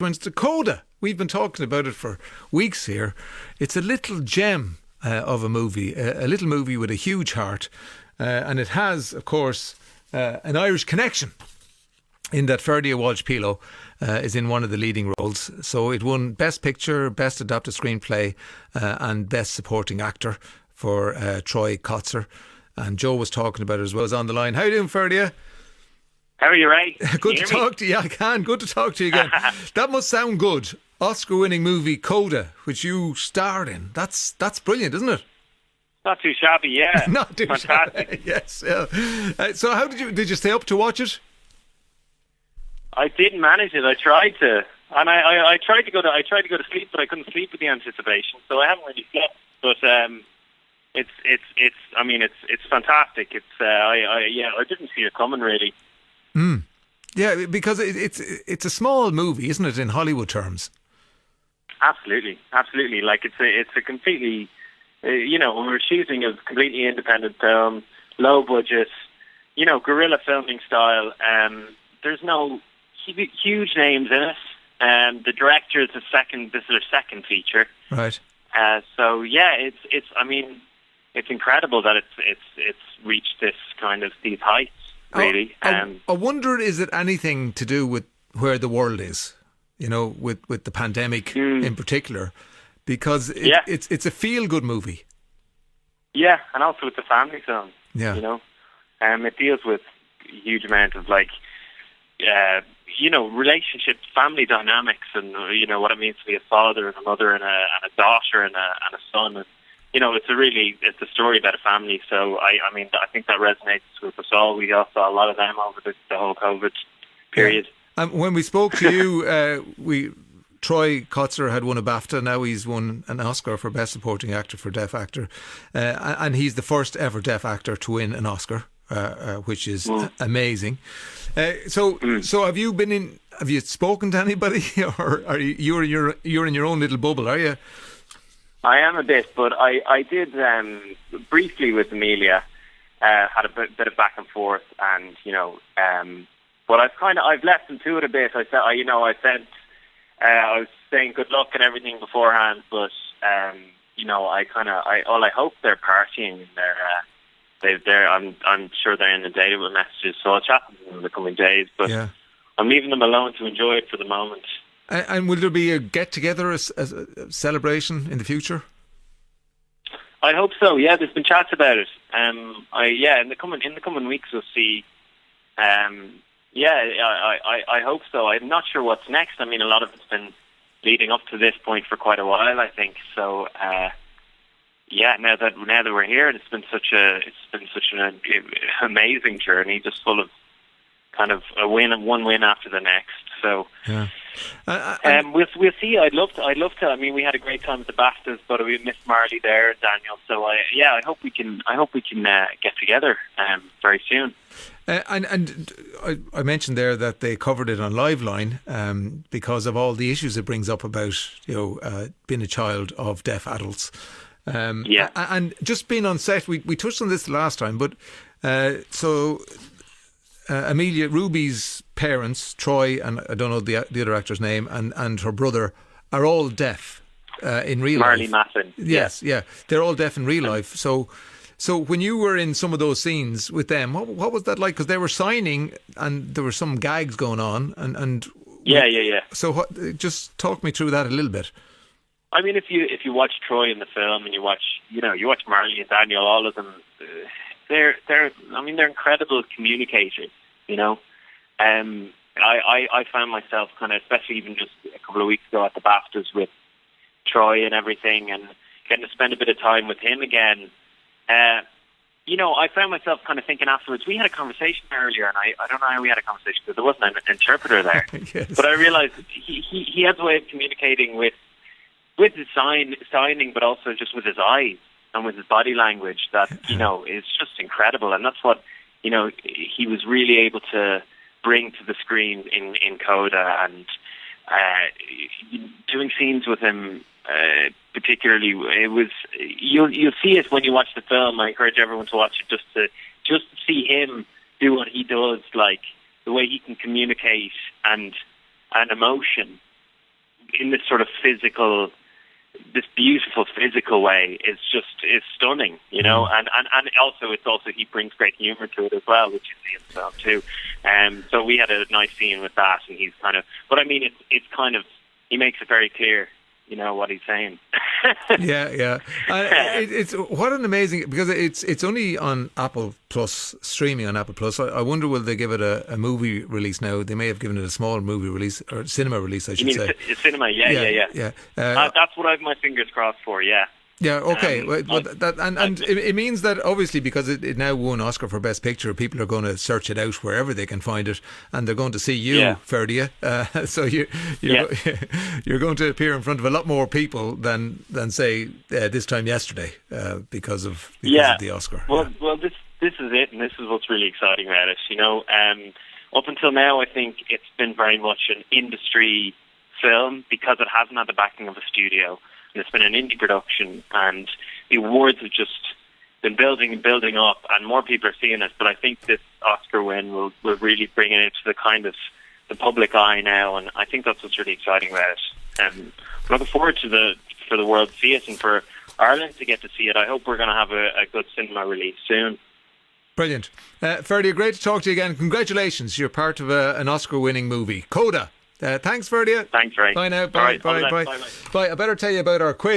It's the CODA. We've been talking about it for weeks here. It's a little gem of a movie, a little movie with a huge heart. And it has, of course, an Irish connection in that Ferdia Walsh-Peelo is in one of the leading roles. So it won Best Picture, Best Adapted Screenplay and Best Supporting Actor for Troye Sivan. And Joe was talking about it as well as on the line. How are you doing, Ferdia? How are you, Ray? Good to talk to you. Yeah, I can. Good to talk to you again. That must sound good. Oscar-winning movie CODA, which you starred in. That's brilliant, isn't it? Not too shabby, yeah. Not too fantastic. Shabby. Yes. Yeah. So, how did you stay up to watch it? I didn't manage it. I tried to, and I tried to go to sleep, but I couldn't sleep with the anticipation. So I haven't really slept. But it's fantastic. I didn't see it coming really. Mm. Yeah, because it's a small movie, isn't it, in Hollywood terms? Absolutely. Like it's a completely, we're choosing a completely independent film, low budget, guerrilla filming style. There's no huge names in it. The director is this is their second feature. Right. So yeah, it's incredible that it's reached this kind of these heights. Really, I wonder, is it anything to do with where the world is? With the pandemic in particular, because it's a feel-good movie. Yeah, and also it's a family film. Yeah, it deals with a huge amount of relationships, family dynamics, and what it means to be a father and a mother and a daughter and a son. And, it's a story about a family. So I think that resonates with us all. We all saw a lot of them over the whole COVID period. Yeah. When we spoke to you, Troye Sivan had won a BAFTA. Now he's won an Oscar for Best Supporting Actor for Deaf Actor, and he's the first ever deaf actor to win an Oscar, which is amazing. So have you spoken to anybody, or are you're in your own little bubble? Are you? I am a bit, but I did briefly with Amelia, had a bit of back and forth, and but I've left them to it a bit. I said I was saying good luck and everything beforehand, but I hope they're partying. I'm sure they're inundated with messages, so I'll chat to them in the coming days. But yeah. I'm leaving them alone to enjoy it for the moment. And will there be a get-together, a celebration in the future? I hope so. Yeah, there's been chats about it. In the coming weeks we'll see. I hope so. I'm not sure what's next. A lot of it's been leading up to this point for quite a while, I think. So, now that we're here, it's been such an amazing journey, just full of kind of one win after the next. So. Yeah. We'll see. I'd love to. We had a great time at the BAFTAs, but we missed Marley there, Daniel. So I hope we can get together very soon. And I mentioned there that they covered it on Liveline because of all the issues it brings up about being a child of deaf adults. And just being on set, we touched on this last time, but Amelia Ruby's parents, Troye, and I don't know the other actor's name, and her brother are all deaf in real Marley life. Matlin. Yes, yeah, they're all deaf in real life. So when you were in some of those scenes with them, what was that like? Because they were signing, and there were some gags going on, and yeah. So just talk me through that a little bit. If you watch Troye in the film, and you watch Marley and Daniel, all of them. They're incredible communicators, I found myself kind of, especially even just a couple of weeks ago at the BAFTAs with Troye and everything, and getting to spend a bit of time with him again. I found myself kind of thinking afterwards, we had a conversation earlier, and I don't know how we had a conversation because there wasn't an interpreter there. Yes. But I realised he has a way of communicating with his signing, but also just with his eyes and with his body language that, is just incredible. And that's what, he was really able to bring to the screen in CODA, and doing scenes with him, particularly, it was, you'll see it when you watch the film. I encourage everyone to watch it just to see him do what he does, like the way he can communicate and emotion in this sort of physical, this beautiful physical way is stunning, you know, and also he brings great humour to it as well, which you see in the film too. So we had a nice scene with that, and he's kind of, but I mean, it's kind of, he makes it very clear, you know, what he's saying. Yeah. It's what an amazing, because it's only on Apple Plus, streaming on Apple Plus. I wonder, will they give it a movie release now? They may have given it a small movie release, or cinema release, I should say. Cinema, yeah. That's what I have my fingers crossed for. Yeah. Yeah, okay. It means that obviously, because it now won Oscar for Best Picture, people are going to search it out wherever they can find it, and they're going to see you, Ferdia. So you're going to appear in front of a lot more people than say this time yesterday because of the Oscar. Well, this is it, and this is what's really exciting about it. You know, up until now, I think it's been very much an industry film because it hasn't had the backing of a studio. And it's been an indie production, and the awards have just been building and building up, and more people are seeing it. But I think this Oscar win will really bring it into the kind of the public eye now, and I think that's what's really exciting about it. I'm looking forward for the world to see it, and for Ireland to get to see it. I hope we're going to have a good cinema release soon. Brilliant. Ferdia, great to talk to you again. Congratulations, you're part of an Oscar-winning movie, CODA. Thanks, Ferdia. Thanks, Ray. Bye now. Bye. I better tell you about our quiz.